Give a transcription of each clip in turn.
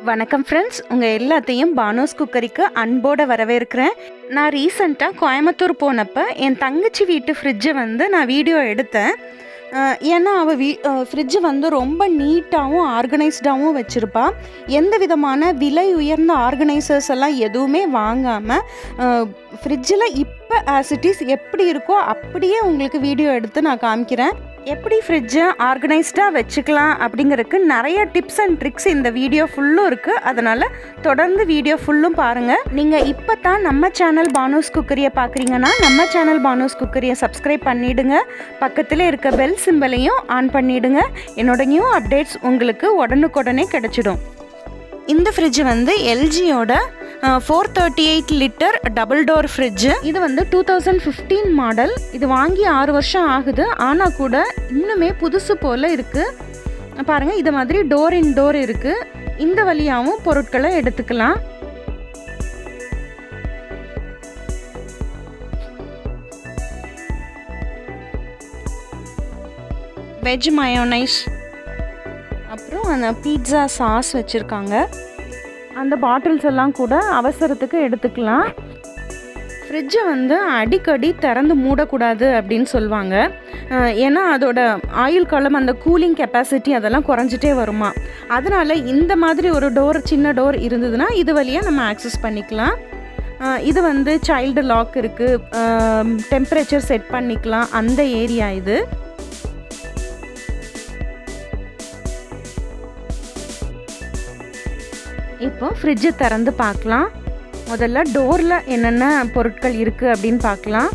வணக்கம் ஃப்ரெண்ட்ஸ், உங்கள் எல்லாத்தையும் பானோஸ் குக்கரிக்கு அன்போடு வரவேற்கிறேன். நான் ரீசெண்டாக கோயம்புத்தூர் போனப்போ என் தங்கச்சி வீட்டு ஃப்ரிட்ஜை நான் வீடியோ எடுத்தேன். ஏன்னா அவள் ஃப்ரிட்ஜு ரொம்ப நீட்டாகவும் ஆர்கனைஸ்டாகவும் வச்சுருப்பா. எந்த விதமான விலை உயர்ந்த ஆர்கனைசர்ஸ் எல்லாம் எதுவுமே வாங்காமல் ஃப்ரிட்ஜில் இப்போ ஆஸ் இட் இஸ் எப்படி இருக்கோ அப்படியே உங்களுக்கு வீடியோ எடுத்து நான் காமிக்கிறேன். எப்படி ஃப்ரிட்ஜை ஆர்கனைஸ்டாக வச்சுக்கலாம் அப்படிங்கிறதுக்கு நிறைய டிப்ஸ் அண்ட் ட்ரிக்ஸ் இந்த வீடியோ ஃபுல்லும் இருக்குது. அதனால் தொடர்ந்து வீடியோ ஃபுல்லும் பாருங்கள். நீங்கள் இப்போ தான் நம்ம சேனல் பானோஸ் குக்கரியை பார்க்குறீங்கன்னா நம்ம சேனல் பானோஸ் குக்கரியை சப்ஸ்கிரைப் பண்ணிவிடுங்க. பக்கத்தில் இருக்க பெல் சிம்பலையும் ஆன் பண்ணிவிடுங்க. என்னோட நியூ அப்டேட்ஸ் உங்களுக்கு உடனுக்குடனே கிடச்சிடும். இந்த ஃப்ரிட்ஜ் எல்ஜியோட 438 லிட்டர் டபுள் டோர் ஃப்ரிட்ஜு. இது 2015 மாடல். இது வாங்கி 6 வருஷம் ஆகுது. ஆனால் கூட இன்னுமே புதுசு போல் இருக்குது. பாருங்கள், இது மாதிரி டோர் இன் டோர் இருக்குது. இந்த வழியாகவும் பொருட்களை எடுத்துக்கலாம். வெஜ் மயோனைஸ், அப்புறம் அந்த பீட்சா சாஸ் வச்சுருக்காங்க. அந்த பாட்டில்ஸ் எல்லாம் கூட அவசரத்துக்கு எடுத்துக்கலாம். ஃப்ரிட்ஜை அடிக்கடி திறந்து மூடக்கூடாது அப்படின்னு சொல்லுவாங்க. ஏன்னா அதோட ஆயுள் காலம், அந்த கூலிங் கெப்பாசிட்டி அதெல்லாம் குறைஞ்சிட்டே வருமா. அதனால் இந்த மாதிரி ஒரு டோர், சின்ன டோர் இருந்ததுன்னா இது வழியாக நம்ம ஆக்சஸ் பண்ணிக்கலாம். இது சைல்டு லாக் இருக்குது, டெம்பரேச்சர் செட் பண்ணிக்கலாம், அந்த ஏரியா இது. இப்போ ஃப்ரிட்ஜை திறந்து பார்க்கலாம். முதல்ல டோரில் என்னென்ன பொருட்கள் இருக்குது அப்படின்னு பார்க்கலாம்.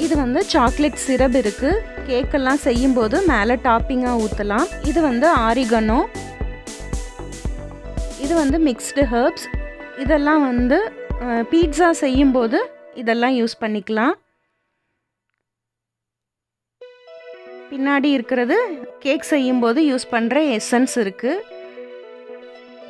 இது சாக்லேட் சிரப் இருக்குது. கேக்கெல்லாம் செய்யும்போது மேலே டாப்பிங்காக ஊற்றலாம். இது ஆரிகனோ, இது மிக்ஸ்டு ஹெர்ப்ஸ். இதெல்லாம் பீட்சா செய்யும்போது இதெல்லாம் யூஸ் பண்ணிக்கலாம். பின்னாடி இருக்கிறது கேக் செய்யும்போது யூஸ் பண்ணுற எசன்ஸ் இருக்குது.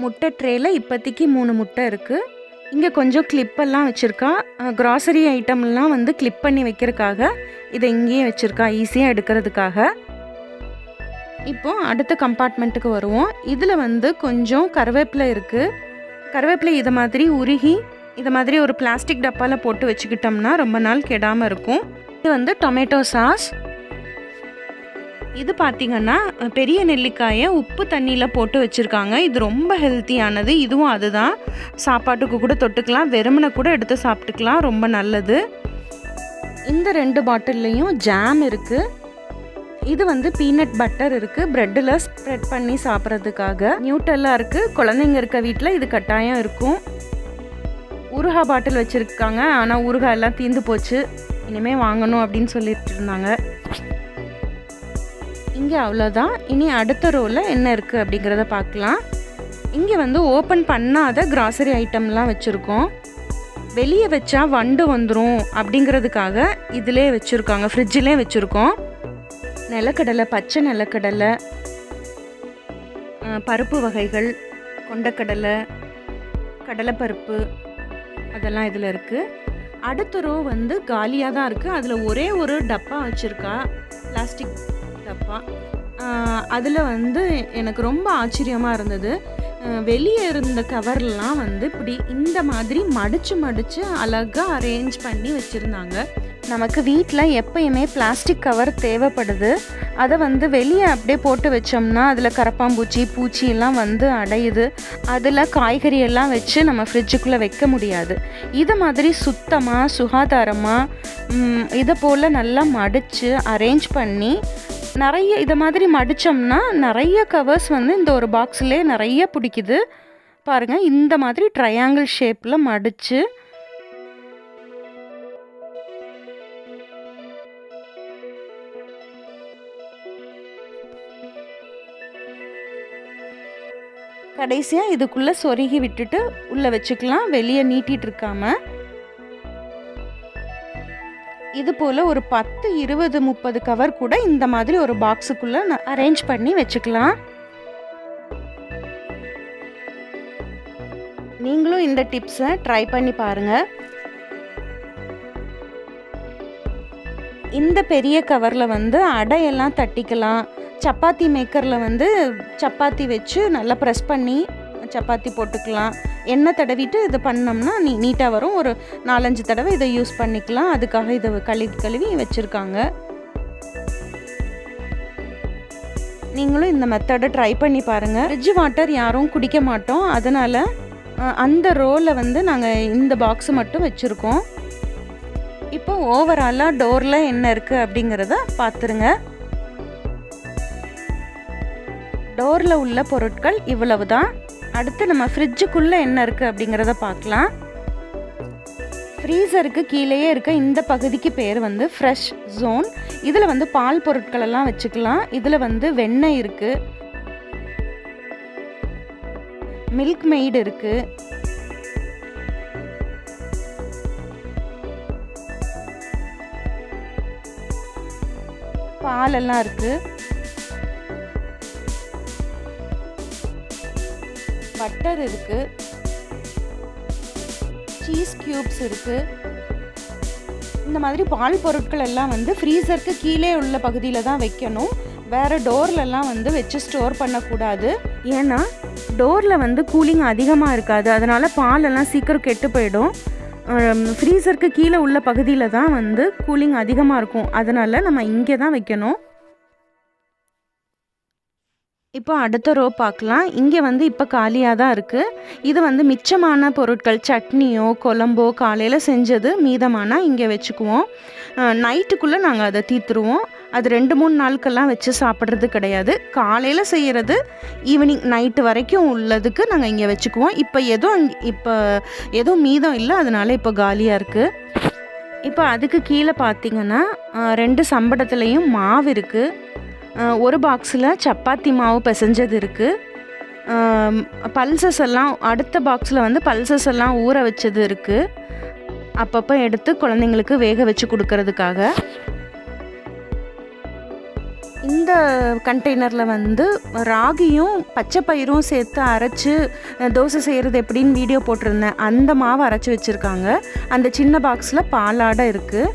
முட்டை ட்ரேயில் இப்போதைக்கு 3 முட்டை இருக்குது. இங்கே கொஞ்சம் கிளிப்பெல்லாம் வச்சுருக்கா. க்ராசரி ஐட்டம்லாம் கிளிப் பண்ணி வைக்கிறதுக்காக இதை இங்கேயே வச்சுருக்கா, ஈஸியாக எடுக்கிறதுக்காக. இப்போது அடுத்த கம்பார்ட்மெண்ட்டுக்கு வருவோம். இதில் கொஞ்சம் கருவேப்பிலை இருக்குது. கருவேப்பிலை இதை மாதிரி உருகி இதை மாதிரி ஒரு பிளாஸ்டிக் டப்பாவில் போட்டு வச்சுக்கிட்டோம்னா ரொம்ப நாள் கெடாமல் இருக்கும். இது டொமேட்டோ சாஸ். இது பார்த்திங்கன்னா பெரிய நெல்லிக்காயை உப்பு தண்ணியில் போட்டு வச்சுருக்காங்க. இது ரொம்ப ஹெல்த்தியானது. இதுவும் அதுதான். சாப்பாட்டுக்கு கூட தொட்டுக்கலாம், வெறுமனை கூட எடுத்து சாப்பிட்டுக்கலாம், ரொம்ப நல்லது. இந்த 2 பாட்டில்லையும் ஜாம் இருக்குது. இது பீனட் பட்டர் இருக்குது, ப்ரெட்டில் ஸ்ப்ரெட் பண்ணி சாப்பிட்றதுக்காக. நியூட்டெல்லாம் இருக்குது. குழந்தைங்க இருக்க வீட்டில் இது கட்டாயம் இருக்கும். ஊறுகாய் பாட்டில் வச்சுருக்காங்க. ஆனால் ஊறுகாய் எல்லாம் தீர்ந்து போச்சு, இனிமேல் வாங்கணும் அப்படின்னு சொல்லிட்டு இருந்தாங்க. இங்கே அவ்வளோதான். இனி அடுத்த ரோவில் என்ன இருக்குது அப்படிங்கிறத பார்க்கலாம். இங்கே ஓப்பன் பண்ணாத கிராசரி ஐட்டம்லாம் வச்சுருக்கோம். வெளியே வச்சா வண்டு வந்துடும் அப்படிங்கிறதுக்காக இதிலே வச்சுருக்காங்க, ஃப்ரிட்ஜிலே வச்சுருக்கோம். நிலக்கடலை, பச்சை நிலக்கடலை, பருப்பு வகைகள், கொண்டக்கடலை, கடலைப்பருப்பு, அதெல்லாம் இதில் இருக்குது. அடுத்த ரோ காலியாக தான் இருக்குது. அதில் ஒரே ஒரு டப்பா வச்சுருக்கா, பிளாஸ்டிக் டப்பா. அதில் எனக்கு ரொம்ப ஆச்சரியமாக இருந்தது. வெளியே இருந்த கவர்லாம் இப்படி இந்த மாதிரி மடித்து அழகாக அரேஞ்ச் பண்ணி வச்சுருந்தாங்க. நமக்கு வீட்டில் எப்பயுமே பிளாஸ்டிக் கவர் தேவைப்படுது. அதை வெளியே அப்படியே போட்டு வச்சோம்னா அதில் கரப்பாம்பூச்சி, பூச்சி எல்லாம் அடையுது. அதில் காய்கறி எல்லாம் வச்சு நம்ம ஃப்ரிட்ஜுக்குள்ளே வைக்க முடியாது. இதை மாதிரி சுத்தமாக, சுகாதாரமாக இதை போல் நல்லா மடித்து அரேஞ்ச் பண்ணி நிறைய இதை மாதிரி மடித்தோம்னா நிறைய கவர்ஸ் இந்த ஒரு பாக்ஸ்லேயே நிறைய பிடிக்குது. பாருங்கள், இந்த மாதிரி ட்ரையாங்கிள் ஷேப்பில் மடித்து கடைசியாக இதுக்குள்ளே சொருகி விட்டுட்டு உள்ளே வச்சுக்கலாம், வெளியே நீட்டிகிட்டு இருக்காமல். இது போல் ஒரு 10, 20, 30 கவர் கூட இந்த மாதிரி ஒரு பாக்ஸுக்குள்ளே அரேஞ்ச் பண்ணி வச்சுக்கலாம். நீங்களும் இந்த டிப்ஸை ட்ரை பண்ணி பாருங்கள். இந்த பெரிய கவரில் அடையெல்லாம் தட்டிக்கலாம். சப்பாத்தி மேக்கரில் சப்பாத்தி வச்சு நல்லா ப்ரெஸ் பண்ணி சப்பாத்தி போட்டுக்கலாம். எண்ணெய் தடவிட்டு இது பண்ணோம்னா நீட்டாக வரும். ஒரு 4-5 தடவை இதை யூஸ் பண்ணிக்கலாம். அதுக்காக இதை கழுவி வச்சுருக்காங்க. நீங்களும் இந்த மெத்தடை ட்ரை பண்ணி பாருங்கள். ஃப்ரிட்ஜ் வாட்டர் யாரும் குடிக்க மாட்டோம், அதனால் அந்த ரோவில் வந்து நாங்கள் இந்த பாக்ஸு மட்டும் வச்சுருக்கோம். இப்போ ஓவராலாக டோரில் என்ன இருக்குது அப்படிங்கிறத பார்த்துருங்க. டோரில் உள்ள பொருட்கள் இவ்வளவு தான். அடுத்து நம்ம ஃப்ரிட்ஜுக்குள்ளே என்ன இருக்குது அப்படிங்கிறத பார்க்கலாம். ஃப்ரீசருக்கு கீழேயே இருக்க இந்த பகுதிக்கு பேர் வந்து ஃப்ரெஷ் ஜோன். இதில் வந்து பால் பொருட்கள் எல்லாம் வச்சுக்கலாம். இதில் வந்து வெண்ணெய் இருக்குது, மில்க் மெய்டு இருக்குது, பாலெல்லாம் இருக்குது, பட்டர் இருக்குது, சீஸ் க்யூப்ஸ் இருக்குது. இந்த மாதிரி பால் பொருட்கள் எல்லாம் வந்து ஃப்ரீசருக்கு கீழே உள்ள பகுதியில் தான் வைக்கணும். வேறு டோர்லெலாம் வந்து வச்சு ஸ்டோர் பண்ணக்கூடாது. ஏன்னா டோரில் வந்து கூலிங் அதிகமாக இருக்காது, அதனால் பாலெல்லாம் சீக்கிரம் கெட்டு போயிடும். ஃப்ரீசருக்கு கீழே உள்ள பகுதியில் தான் வந்து கூலிங் அதிகமாக இருக்கும், அதனால் நம்ம இங்கே தான் வைக்கணும். இப்போ அடுத்த ரோ பார்க்கலாம். இங்கே வந்து இப்போ காலியாக தான் இருக்குது. இது வந்து மிச்சமான பொருட்கள், சட்னியோ குழம்போ காலையில் செஞ்சது மீதமானால் இங்கே வச்சுக்குவோம். நைட்டுக்குள்ளே நாங்கள் அதை தீர்த்துருவோம். அது 2-3 நாளுக்கெல்லாம் வச்சு சாப்பிட்றது கிடையாது. காலையில் செய்கிறது ஈவினிங் நைட்டு வரைக்கும் உள்ளதுக்கு நாங்கள் இங்கே வச்சுக்குவோம். இப்போ எதுவும் மீதம் இல்லை, அதனால் இப்போ காலியாக இருக்குது. இப்போ அதுக்கு கீழே பார்த்திங்கன்னா 2 சம்படத்துலேயும் மாவு இருக்குது. ஒரு பாக்ஸில் சப்பாத்தி மாவு பிசைஞ்சது இருக்குது. பல்சஸ் எல்லாம் அடுத்த பாக்ஸில் வந்து பல்சஸ் எல்லாம் ஊற வச்சது இருக்குது. அப்பப்போ எடுத்து குழந்தைங்களுக்கு வேக வச்சு கொடுக்கறதுக்காக. இந்த கண்டெய்னரில் வந்து ராகியும் பச்சை பயிரும் சேர்த்து அரைச்சி தோசை செய்கிறது எப்படின்னு வீடியோ போட்டிருந்தேன். அந்த மாவு அரைச்சி வச்சுருக்காங்க. அந்த சின்ன பாக்ஸில் பாலாடை இருக்குது.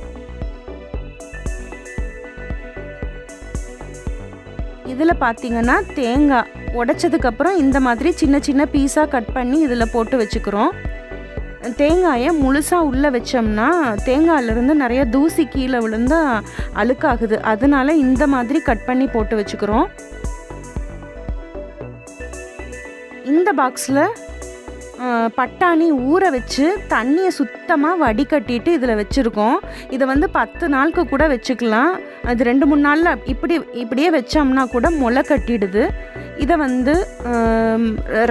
இதில் பார்த்திங்கன்னா தேங்காய் உடைச்சதுக்கப்புறம் இந்த மாதிரி சின்ன சின்ன பீஸாக கட் பண்ணி இதில் போட்டு வச்சுக்கிறோம். தேங்காயை முழுசாக உள்ளே வச்சோம்னா தேங்காயிலேருந்து நிறைய தூசி கீழே விழுந்து அழுக்காகுது, அதனால இந்த மாதிரி கட் பண்ணி போட்டு வச்சுக்கிறோம். இந்த பாக்ஸில் பட்டாணி ஊற வச்சு தண்ணியை சுத்தமாக வடிகட்டிட்டு இதில் வச்சுருக்கோம். இதை வந்து 10 நாளுக்கு கூட வச்சுக்கலாம். அது 2-3 நாளில் இப்படியே வச்சோம்னா கூட முளை கட்டிடுது. இதை வந்து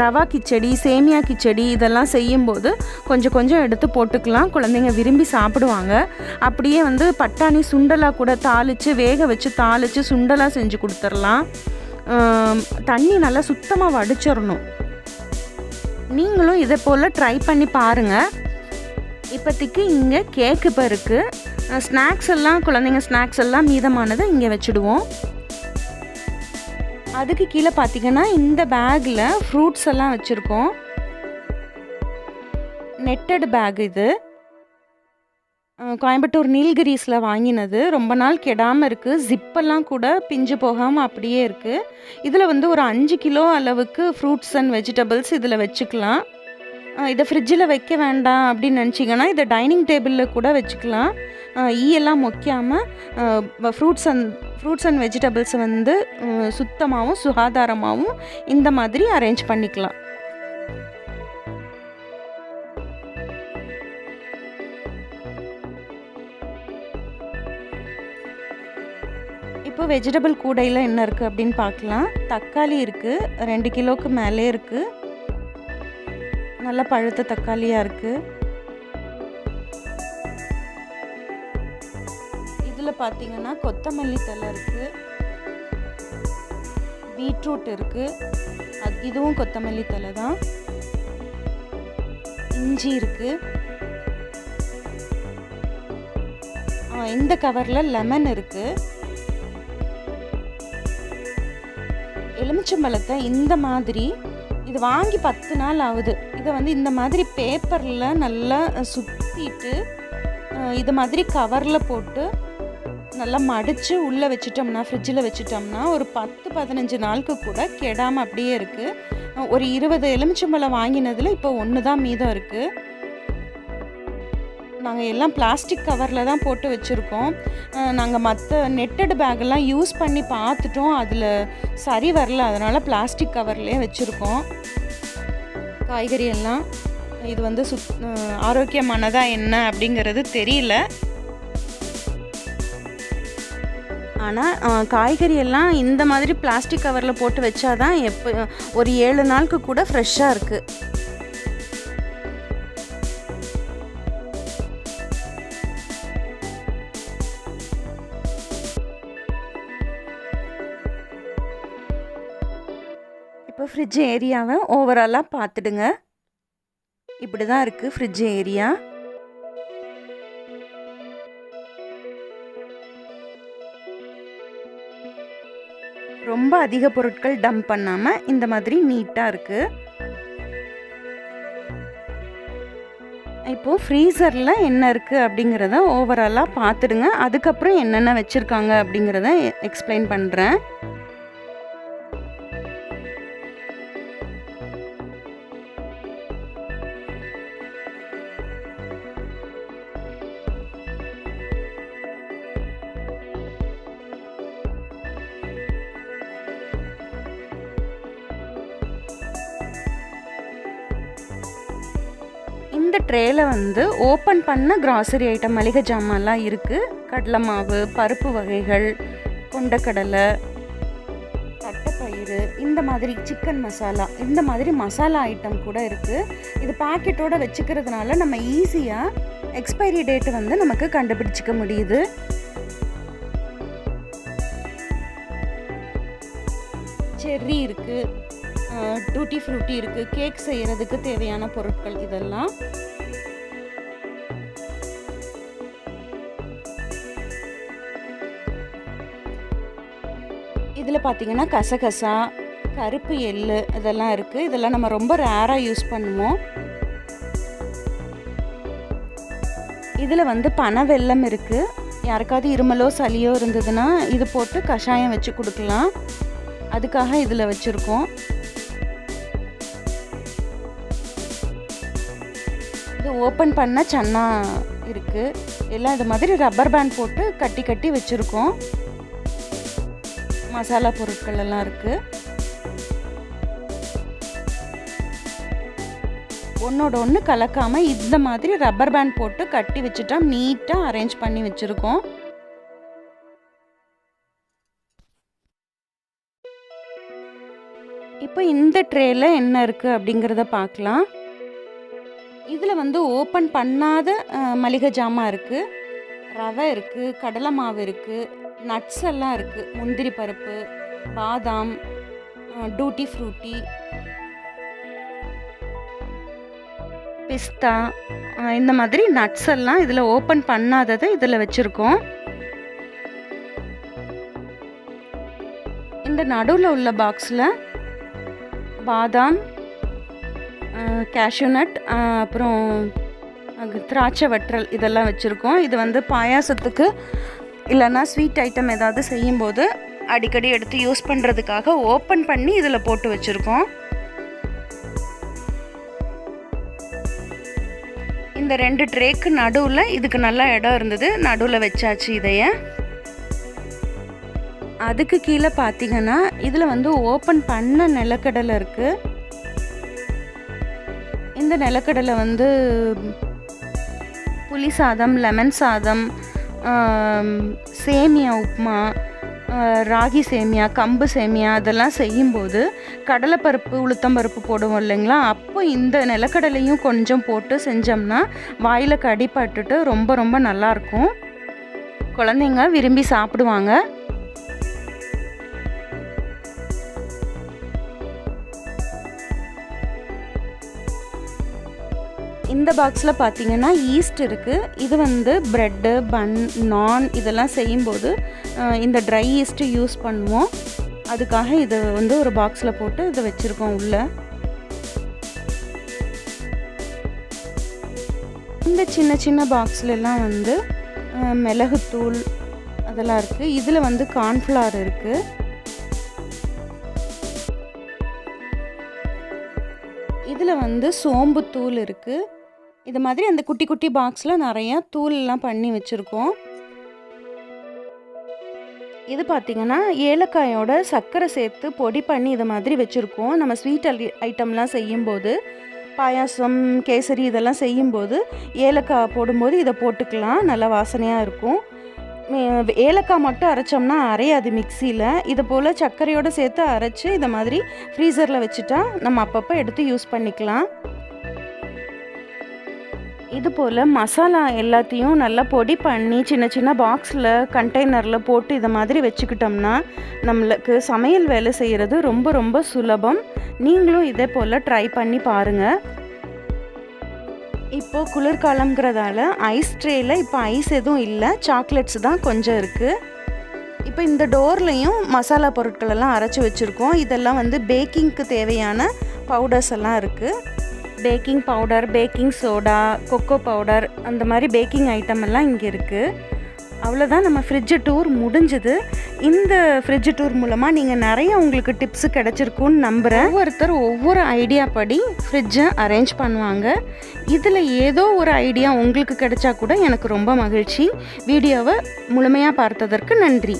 ரவா கிச்சடி, சேமியா கிச்சடி இதெல்லாம் செய்யும்போது கொஞ்சம் கொஞ்சம் எடுத்து போட்டுக்கலாம். குழந்தைங்க விரும்பி சாப்பிடுவாங்க. அப்படியே வந்து பட்டாணி சுண்டலாக கூட தாளித்து வேக வச்சு தாளித்து சுண்டலாக செஞ்சு கொடுத்துடலாம். தண்ணி நல்லா சுத்தமாக வடிச்சிடணும். நீங்களும் இதை போல் ட்ரை பண்ணி பாருங்கள். இப்போதைக்கு இங்கே கேக்கு இப்போ இருக்குது. ஸ்நாக்ஸ் எல்லாம் குழந்தைங்க ஸ்நாக்ஸ் எல்லாம் மீதமானதை இங்கே வச்சுடுவோம். அதுக்கு கீழே பார்த்திங்கன்னா இந்த பேக்கில் ஃப்ரூட்ஸ் எல்லாம் வச்சுருக்கோம். நெட்டட் பேக் இது. கோயம்புத்தூர் நீல்கிரிஸில் வாங்கினது. ரொம்ப நாள் கெடாமல் இருக்குது. ஜிப்பெல்லாம் கூட பிஞ்சு போகாமல் அப்படியே இருக்குது. இதில் வந்து ஒரு 5 கிலோ அளவுக்கு ஃப்ரூட்ஸ் அண்ட் வெஜிடபிள்ஸ் இதில் வச்சுக்கலாம். இதை ஃப்ரிட்ஜில் வைக்க வேண்டாம் அப்படின்னு நினச்சிங்கன்னா இதை டைனிங் டேபிளில் கூட வச்சுக்கலாம். ஈயெல்லாம் மொக்காமல் ஃப்ரூட்ஸ் அண்ட் வெஜிடபிள்ஸை வந்து சுத்தமாகவும் சுகாதாரமாகவும் இந்த மாதிரி அரேஞ்ச் பண்ணிக்கலாம். இப்போ வெஜிடபிள் கூடையில் என்ன இருக்குது அப்படின்னு பார்க்கலாம். தக்காளி இருக்குது, 2 கிலோவுக்கு மேலே இருக்குது. நல்ல பழுத்த தக்காளியாக இருக்குது. இதில் பார்த்தீங்கன்னா கொத்தமல்லி தழை இருக்குது, பீட்ரூட் இருக்குது, இதுவும் கொத்தமல்லி தழை தான். இஞ்சி இருக்குது. இந்த கவரில் லெமன் இருக்குது. எலுமிச்சம்பழத்தை இந்த மாதிரி, இது வாங்கி 10 நாள் ஆகுது. இதை வந்து இந்த மாதிரி பேப்பரில் நல்லா சுற்றிட்டு இது மாதிரி கவரில் போட்டு நல்லா மடித்து உள்ளே வச்சிட்டோம்னா, ஃப்ரிட்ஜில் வச்சிட்டோம்னா ஒரு 10-15 நாளுக்கு கூட கெடாமல் அப்படியே இருக்குது. ஒரு 20 எலுமிச்சம்பழம் வாங்கினதில் இப்போ 1 தான் மீதம் இருக்குது. நாங்கள் எல்லாம் பிளாஸ்டிக் கவரில் தான் போட்டு வச்சுருக்கோம். நாங்கள் மற்ற நெட்டட் பேக்கெல்லாம் யூஸ் பண்ணி பார்த்துட்டோம், அதில் சரி வரல. அதனால் பிளாஸ்டிக் கவர்லேயே வச்சுருக்கோம் காய்கறி எல்லாம். இது வந்து ஆரோக்கியமானதா என்ன அப்படிங்கிறது தெரியல. ஆனால் காய்கறி எல்லாம் இந்த மாதிரி பிளாஸ்டிக் கவரில் போட்டு வச்சாதான் ஒரு 7 நாளுக்கு கூட ஃப்ரெஷ்ஷாக இருக்குது. இப்போ ஃப்ரிட்ஜ் ஏரியாவை ஓவராலாக பார்த்துடுங்க. இப்படி தான் இருக்குது ஃப்ரிட்ஜ் ஏரியா. ரொம்ப அதிக பொருட்கள் டம்ப் பண்ணாமல் இந்த மாதிரி நீட்டாக இருக்குது. இப்போது ஃப்ரீசரில் என்ன இருக்குது அப்படிங்கிறத ஓவராலாக பார்த்துடுங்க. அதுக்கப்புறம் என்னென்ன வச்சுருக்காங்க அப்படிங்கிறத எக்ஸ்பிளைன் பண்ணுறேன். இந்த ட்ரேல வந்து ஓப்பன் பண்ண கிராசரி ஐட்டம், மளிகை ஜாமான்லாம் இருக்குது. கடலை மாவு, பருப்பு வகைகள், கொண்டக்கடலை, தட்டைப்பயிறு, இந்த மாதிரி சிக்கன் மசாலா, இந்த மாதிரி மசாலா ஐட்டம் கூட இருக்குது. இது பாக்கெட்டோடு வச்சுக்கிறதுனால நம்ம ஈஸியாக எக்ஸ்பைரி டேட்டு வந்து நமக்கு கண்டுபிடிச்சிக்க முடியுது. செர்ரி இருக்குது, டூட்டி ஃப்ரூட்டி இருக்குது, கேக் செய்கிறதுக்கு தேவையான பொருட்கள் இதெல்லாம். இதில் பார்த்திங்கன்னா கசகசா, கருப்பு எள்ளு இதெல்லாம் இருக்குது. இதெல்லாம் நம்ம ரொம்ப ரேராக யூஸ் பண்ணுவோம். இதில் வந்து பனை வெல்லம் இருக்குது. யாருக்காவது இருமலோ சளியோ இருந்ததுன்னா இது போட்டு கஷாயம் வச்சு கொடுக்கலாம். அதுக்காக இதில் வச்சுருக்கோம். இது ஓப்பன் பண்ண சன்னா இருக்குது. எல்லாம் இது மாதிரி ரப்பர் பேண்ட் போட்டு கட்டி கட்டி வச்சுருக்கோம். மசாலா பொருட்கள் எல்லாம் இருக்குது. ஒன்றோட ஒன்று கலக்காமல் இந்த மாதிரி ரப்பர் பேண்ட் போட்டு கட்டி வச்சுட்டா நீட்டாக அரேஞ்ச் பண்ணி வச்சுருக்கோம். இப்போ இந்த ட்ரேல என்ன இருக்குது அப்படிங்கிறத பார்க்கலாம். இதில் வந்து ஓப்பன் பண்ணாத மளிகை ஜாமான் இருக்குது. ரவை இருக்குது, கடலை மாவு இருக்குது, நட்ஸ் எல்லாம் இருக்குது. முந்திரி பருப்பு, பாதாம், டூட்டி ஃப்ரூட்டி, பிஸ்தா, இந்த மாதிரி நட்ஸ் எல்லாம் இதில் ஓப்பன் பண்ணாததை இதில் வச்சுருக்கோம். இந்த நடுவில் உள்ள பாக்ஸில் பாதாம், கேஷ்யூ நட், அப்புறம் திராட்சை வற்றல் இதெல்லாம் வச்சுருக்கோம். இது வந்து பாயாசத்துக்கு இல்லைன்னா ஸ்வீட் ஐட்டம் ஏதாவது செய்யும்போது அடிக்கடி எடுத்து யூஸ் பண்ணுறதுக்காக ஓப்பன் பண்ணி இதில் போட்டு வச்சுருக்கோம். இந்த 2 ட்ரேக்கு நடுவில் இதுக்கு நல்ல இடம் இருந்தது, நடுவில் வச்சாச்சு இதைய. அதுக்கு கீழே பார்த்தீங்கன்னா இதில் வந்து ஓப்பன் பண்ண நிலக்கடலை இருக்குது. இந்த நிலக்கடலை வந்து புளி சாதம், லெமன் சாதம், சேமியா உப்புமா, ராகி சேமியா, கம்பு சேமியா அதெல்லாம் செய்யும்போது கடலைப்பருப்பு, உளுத்தம்பருப்பு போடுவோம் இல்லைங்களா, அப்போ இந்த நிலக்கடலையும் கொஞ்சம் போட்டு செஞ்சோம்னா வாயில் கடிப்பட்டுட்டு ரொம்ப ரொம்ப நல்லாயிருக்கும். குழந்தைங்க விரும்பி சாப்பிடுவாங்க. இந்த பாக்ஸில் பார்த்தீங்கன்னா ஈஸ்ட் இருக்குது. இது வந்து ப்ரெட்டு, பன், நான் இதெல்லாம் செய்யும்போது இந்த ட்ரை ஈஸ்ட்டு யூஸ் பண்ணுவோம். அதுக்காக இதை வந்து ஒரு பாக்ஸில் போட்டு இதை வச்சுருக்கோம் உள்ள. இந்த சின்ன சின்ன பாக்ஸ்லலாம் வந்து மிளகுத்தூள் அதெல்லாம் இருக்குது. இதில் வந்து கார்ன்ஃப்ளவர் இருக்குது. இதில் வந்து சோம்பு தூள் இருக்குது. இது மாதிரி அந்த குட்டி குட்டி பாக்ஸில் நிறையா தூள்லாம் பண்ணி வச்சுருக்கோம். இது பார்த்திங்கன்னா ஏலக்காயோட சர்க்கரை சேர்த்து பொடி பண்ணி இதை மாதிரி வச்சுருக்கோம். நம்ம ஸ்வீட் ஐட்டம்லாம் செய்யும்போது, பாயாசம், கேசரி இதெல்லாம் செய்யும்போது ஏலக்காய் போடும்போது இதை போட்டுக்கலாம். நல்லா வாசனையாக இருக்கும். ஏலக்காய் மட்டும் அரைச்சோம்னா அரையாது மிக்சியில். இது போல் சர்க்கரையோடு சேர்த்து அரைச்சி இதை மாதிரி ஃப்ரீசரில் வச்சுட்டா நம்ம அப்பப்போ எடுத்து யூஸ் பண்ணிக்கலாம். இது போல் மசாலா எல்லாத்தையும் நல்லா பொடி பண்ணி சின்ன சின்ன பாக்ஸில் கண்டெய்னரில் போட்டு இதை மாதிரி வச்சுக்கிட்டோம்னா நம்மளுக்கு சமையல் வேலை செய்கிறது ரொம்ப ரொம்ப சுலபம். நீங்களும் இதே போல் ட்ரை பண்ணி பாருங்கள். இப்போது குளிர்காலங்கிறதால ஐஸ் ட்ரேயில் இப்போ ஐஸ் எதுவும் இல்லை, சாக்லேட்ஸ் தான் கொஞ்சம் இருக்குது. இப்போ இந்த டோர்லையும் மசாலா பொருட்களெல்லாம் அரைச்சி வச்சுருக்கோம். இதெல்லாம் வந்து பேக்கிங்க்கு தேவையான பவுடர்ஸ் எல்லாம் இருக்குது. Baking powder, baking soda, cocoa powder, அந்த மாதிரி பேக்கிங் ஐட்டம் எல்லாம் இங்கே இருக்குது. அவ்வளோதான், நம்ம ஃப்ரிட்ஜு டூர் முடிஞ்சுது. இந்த ஃப்ரிட்ஜு டூர் மூலமாக நீங்கள் நிறைய உங்களுக்கு டிப்ஸு கிடச்சிருக்குன்னு நம்புகிறேன். ஒவ்வொருத்தர் ஒவ்வொரு ஐடியா படி ஃப்ரிட்ஜை அரேஞ்ச் பண்ணுவாங்க. இதில் ஏதோ ஒரு ஐடியா உங்களுக்கு கிடைச்சா கூட எனக்கு ரொம்ப மகிழ்ச்சி. வீடியோவை முழுமையாக பார்த்ததற்கு நன்றி.